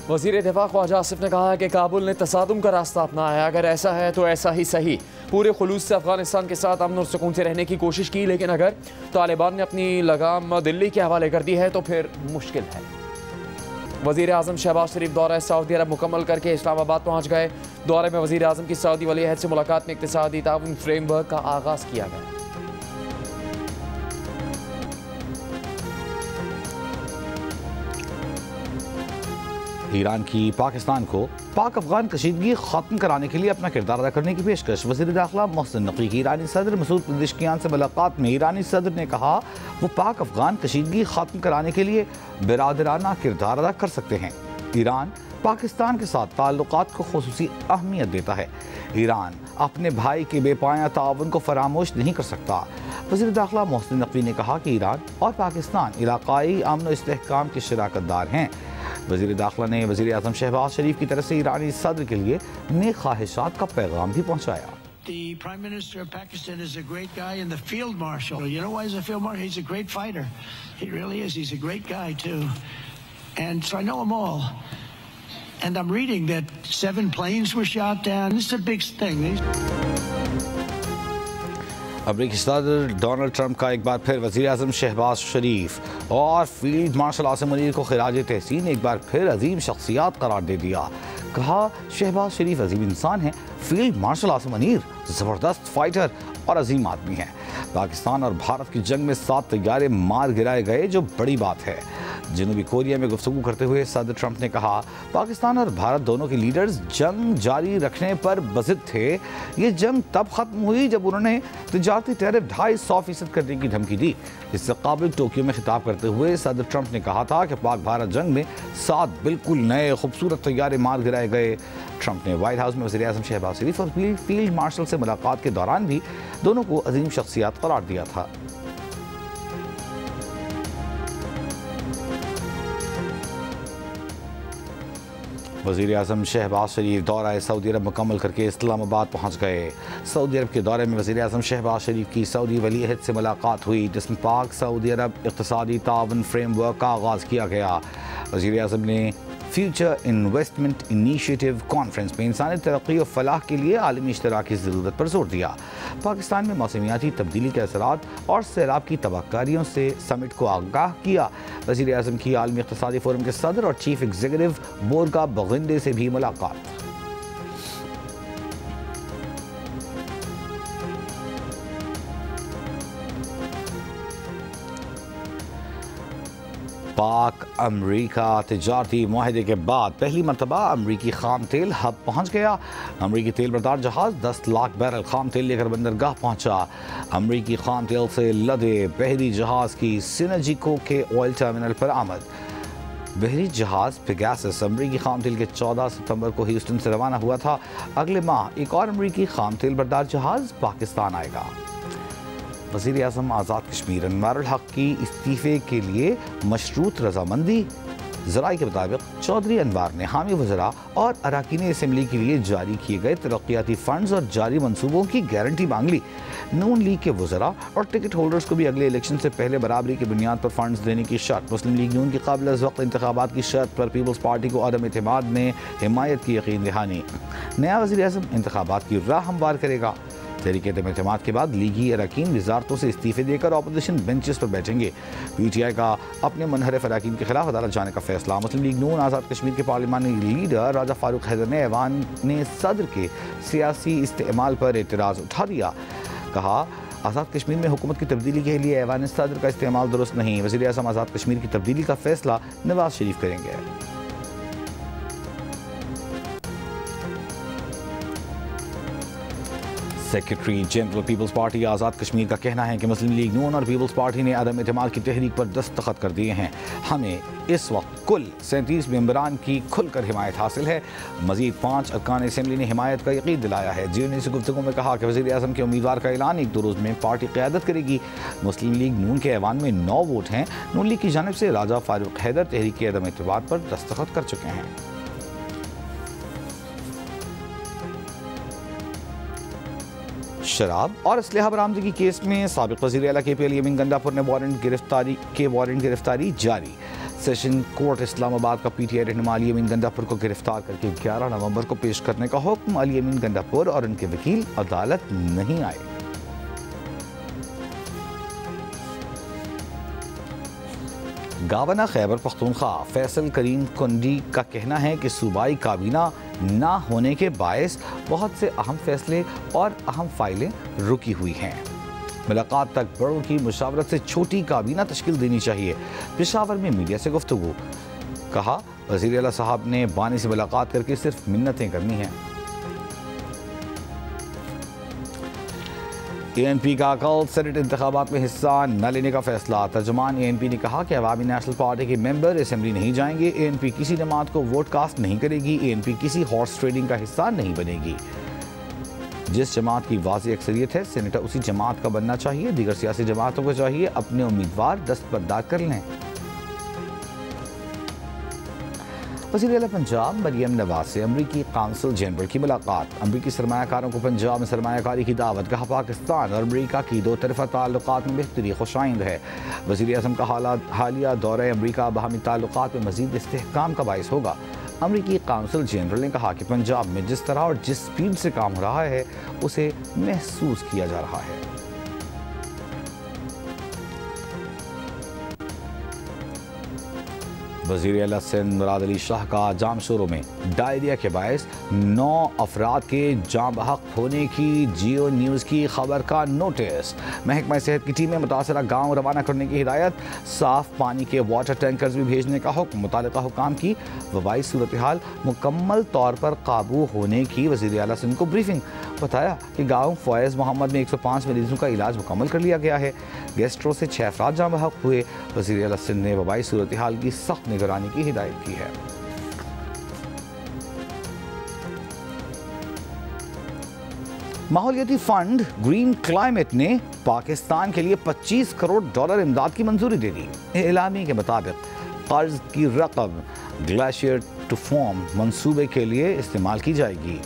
वज़ीर दिफा ख्वाजा आसिफ ने कहा है कि काबुल ने तसादुम का रास्ता अपनाया। अगर ऐसा है तो ऐसा ही सही। पूरे खुलूस से अफगानिस्तान के साथ अमन और सुकून से रहने की कोशिश की, लेकिन अगर तालिबान ने अपनी लगाम दिल्ली के हवाले कर दी है तो फिर मुश्किल है। वज़ीर आज़म शहबाज शरीफ दौरा सऊदी अरब मुकम्मल करके इस्लामाबाद पहुँच गए। दौरे में वज़ीर आज़म की सऊदी वली अहद से मुलाकात में इक़्तिसादी ताउन फ्रेमवर्क का आगाज़ किया गया। ईरान की पाकिस्तान को पाक अफगान कशीदगी खत्म कराने के लिए अपना किरदार अदा करने की पेशकश। वज़ीर दाखिला मोहसिन नकवी की ईरानी सदर मसूद पेज़ेश्कियान से मुलाकात में ईरानी सदर ने कहा वो पाक अफगान कशीदगी खत्म कराने के लिए बिरादराना किरदार अदा कर सकते हैं। ईरान पाकिस्तान के साथ ताल्लुकात को खुसूसी अहमियत देता है। ईरान अपने भाई के बेपाया ताउन को फरामोश नहीं कर सकता। वज़ीर दाखिला मोहसिन नकवी ने कहा कि ईरान और पाकिस्तान इलाकाई अमन और इस्तेहकाम के शराकतदार हैं। वज़ीर दाखिला ने वज़ीर आज़म शहबाज शरीफ की तरफ से ईरानी सदर के लिए नेक ख्वाहिशात का पैगाम भी पहुँचाया। The Prime Minister of Pakistan is a great guy and the Field Marshal. You know why he's a Field Marshal? He's a great fighter. He really is. He's a great guy too. And so I know them all. And I'm reading that 7 planes were shot down. This is a big thing. अमरीकी सदर Donald Trump का एक बार फिर वज़ीर आज़म शहबाज शरीफ और field marshal Asim Munir को खिराज तहसीन एक बार फिर अजीम शख्सियात करार दे दिया। कहा शहबाज शरीफ अजीम इंसान हैं, फील्ड मार्शल आसिम मुनीर ज़बरदस्त फाइटर और अजीम आदमी हैं। पाकिस्तान और भारत की जंग में 7 तैयारे मार गिराए गए, जो बड़ी बात है। जनूबी कोरिया में गुफ्तगू करते हुए सदर ट्रंप ने कहा पाकिस्तान और भारत दोनों के लीडर्स जंग जारी रखने पर बज़िद थे। ये जंग तब ख़त्म हुई जब उन्होंने तिजारती टैरिफ 250% करने की धमकी दी। इससे काबिल टोक्यो में खिताब करते हुए सदर ट्रंप ने कहा था कि पाक भारत जंग में 7 बिल्कुल नए खूबसूरत तैयारे मार गिराए गए। ट्रंप ने व्हाइट हाउस में वज़ीर आज़म शहबाज शरीफ और फील्ड मार्शल से मुलाकात के दौरान भी दोनों को अजीम शख्सियात करार दिया था। वज़ीर आज़म शहबाज शरीफ दौरा सऊदी अरब मुकम्मल करके इस्लामाबाद पहुँच गए। सऊदी अरब के दौरे में वज़ीर आज़म शहबाज शरीफ की सऊदी वली अहद से मुलाकात हुई, जिसमें पाक सऊदी अरब इक़्तिसादी ताउन फ्रेमवर्क का आगाज़ किया गया। वज़ीर आज़म ने फ्यूचर इन्वेस्टमेंट इनिशिएटिव कॉन्फ्रेंस में इंसानी तरक्की और फलाह के लिए आलमी इश्तराक की ज़रूरत पर जोर दिया। पाकिस्तान में मौसमियाती तब्दीली के असरात और सैलाब की तबाहकारियों से समिट को आगाह किया। वज़ीर आज़म की आलमी इक़्तिसादी फोरम के सदर और चीफ एग्जीक्यूटिव बोरगा बगिंदे से भी मुलाकात। पाक अमरीका तिजारती माहदे के बाद पहली मरतबा अमरीकी खाम तेल हब पहुँच गया। अमरीकी तेल बरदार जहाज़ 10 लाख बैरल खाम तेल लेकर बंदरगाह पहुँचा। अमरीकी खाम तेल से लदे बहरी जहाज़ की सिनर्जिको के ऑयल टर्मिनल पर आमद। बहरी जहाज़ पेगासस अमरीकी खाम तेल के 14 सितंबर को ह्यूस्टन से रवाना हुआ था। अगले माह एक और अमरीकी खाम तेल बरदार जहाज़ पाकिस्तान आएगा। वज़ीर आज़म आज़ाद कश्मीर अनवारुल हक की इस्तीफ़े के लिए मशरूत रजामंदी। ज़राए के मुताबिक चौधरी अनवार ने हामी वज़रा और अरकान असम्बली के लिए जारी किए गए तरक्याती फ़ंड्स और जारी मनसूबों की गारंटी मांग ली। नून लीग के वज़रा और टिकट होल्डर्स को भी अगले इलेक्शन से पहले बराबरी की बुनियाद पर फंड्स देने की शर्त। मुस्लिम लीग नून की काबिल वक्त इंतखाबात की शर्त पर पीपल्स पार्टी को अदम एतमाद में हिमायत की यकीन दहानी। नया वज़ीर आज़म इंतखाबात की राह हमवार करेगा। तहरीक एतमाद के बाद लीगी अरकान वजारतों से इस्तीफे देकर अपोजिशन बेंचेस पर बैठेंगे। पीटीआई का अपने मुनहरफ अरकान के खिलाफ अदालत जाने का फैसला। मुस्लिम लीग नून आज़ाद कश्मीर के पार्लिमानी लीडर राजा फारूक हैदर ने ऐवान ने सदर के सियासी इस्तेमाल पर एतराज़ उठा दिया। कहा आज़ाद कश्मीर में हुकूमत की तब्दीली के लिए ऐवान सदर का इस्तेमाल दुरुस्त नहीं। वज़ीर आज़म आज़ाद कश्मीर की तब्दीली का फैसला नवाज शरीफ करेंगे। Secretary general peoples party Azad Kashmir का कहना है कि मुस्लिम लीग नून और पीपल्स पार्टी ने अदम एतमाद की तहरीक पर दस्तखत कर दिए हैं। हमें इस वक्त कुल 37 मेंबरान की खुलकर हिमायत हासिल है। मजीद 5 अरकान असम्बली ने हिमायत का यकीन दिलाया है। जीओनी से गुफ्तगू में कहा कि वज़ीर आज़म के उम्मीदवार का ऐलान 1-2 रोज़ में पार्टी क़यादत करेगी। मुस्लिम लीग नून के ऐवान में 9 वोट हैं। नून लीग की जानिब से राजा फारूक हैदर तहरीक के अदम एतमाद पर दस्तखत कर चुके हैं। शराब और असलहा बरामदगी केस में साबिक वज़ीर आला KP अली अमीन गंडापुर ने वारंट गिरफ्तारी जारी। सेशन कोर्ट इस्लामाबाद का PTI रहनुमा अली अमीन गंडापुर को गिरफ्तार करके 11 नवंबर को पेश करने का हुक्म। अली अमीन गंडापुर और उनके वकील अदालत नहीं आए। गवर्नर खैबर पख्तूनख्वा फैसल करीम कुंडी का कहना है कि सूबाई काबीना ना होने के बायस बहुत से अहम फैसले और अहम फाइलें रुकी हुई हैं। मुलाकात तक बड़ों की मुशावरत से छोटी काबीना तश्कील देनी चाहिए। पेशावर में मीडिया से गुफ्तगू, कहा वज़ीर आला साहब ने बानी से मुलाकात करके सिर्फ मिन्नतें करनी हैं। ANP का कल सेनेट इंतखाबात में हिस्सा न लेने का फैसला। तर्जुमान ANP ने कहा कि अवामी नेशनल पार्टी के मेंबर असेंबली नहीं जाएंगे। ANP किसी जमात को वोट कास्ट नहीं करेगी। ANP किसी हॉर्स ट्रेडिंग का हिस्सा नहीं बनेगी। जिस जमात की वाज़ेह अक्सरियत है सेनेटर उसी जमात का बनना चाहिए। दीगर सियासी जमातों को चाहिए अपने उम्मीदवार दस्तबरदार कर लें। वज़ीर आला पंजाब मरियम नवाज से अमरीकी काउंसिल जनरल की मुलाकात। अमरीकी सरमायाकारों को पंजाब में सरमायाकारी की दावत। कहा पाकिस्तान और अमरीका की दो तरफ़ा ताल्लुकात में बेहतरी खुशाइंद है। वज़ीर आज़म का हालिया दौरा अमरीका बाहमी ताल्लुकात में मज़ीद इस्तेहकाम का बाइस होगा। अमरीकी काउंसिल जनरल ने कहा कि पंजाब में जिस तरह और जिस स्पीड से काम हो रहा है उसे महसूस किया जा रहा है। वज़ीर आला सिंध मुराद अली शाह का जामशोरों में डायरिया के बायस 9 अफराद के जाम बहक होने की जियो न्यूज़ की खबर का नोटिस। महकमा सेहत की टीमें मुतासरा गाँव रवाना करने की हिदायत। साफ पानी के वाटर टैंकर्स भी भेजने का हुक्म। मुतालिका हुकाम की वबाई सूरत हाल मुकम्मल तौर पर काबू होने की वज़ीर आला सिंध को ब्रीफिंग। बताया कि गाँव फॉयज़ मोहम्मद में 105 मरीजों का इलाज मुकम्मल कर लिया गया है। गेस्ट्रो से 6 अफराद जाम बहक हुए। वज़ीर आला सिंध ने वबाई सूरत हाल की सख्त निगरानी की हिदायत की है। माहौलियाती फंड ग्रीन क्लाइमेट ने पाकिस्तान के लिए $25 करोड़ इमदाद की मंजूरी दे दी। एलामी के मुताबिक कर्ज की रकम ग्लेशियर टू फॉर्म मंसूबे के लिए इस्तेमाल की जाएगी।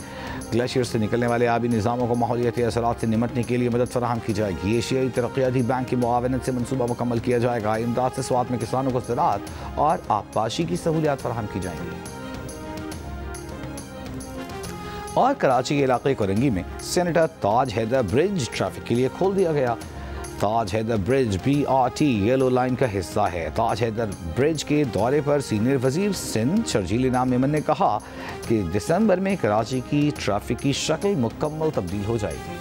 ग्लेशियर से निकलने वाले आबी निज़ामों को माहौलियाती असरात से निमटने के लिए मदद फराहम की जाएगी। एशियाई तरक्याती बैंक की मुआवनत से मनसूबा मुकम्मल किया जाएगा। इमदाद से स्वात में किसानों को ज़राअत और आबपाशी की सहूलियात फराहम की जाएंगी। और कराची के इलाके कोरंगी में senator Taj Haider bridge traffic के लिए खोल दिया गया। Taj Haider bridge BRT yellow line का हिस्सा है। ताज हैदर ब्रिज के दौरे पर सीनियर वजीर सिंध शर्जील इनाम मेमन ने कहा कि दिसंबर में कराची की ट्रैफिक की शक्ल मुकम्मल तब्दील हो जाएगी।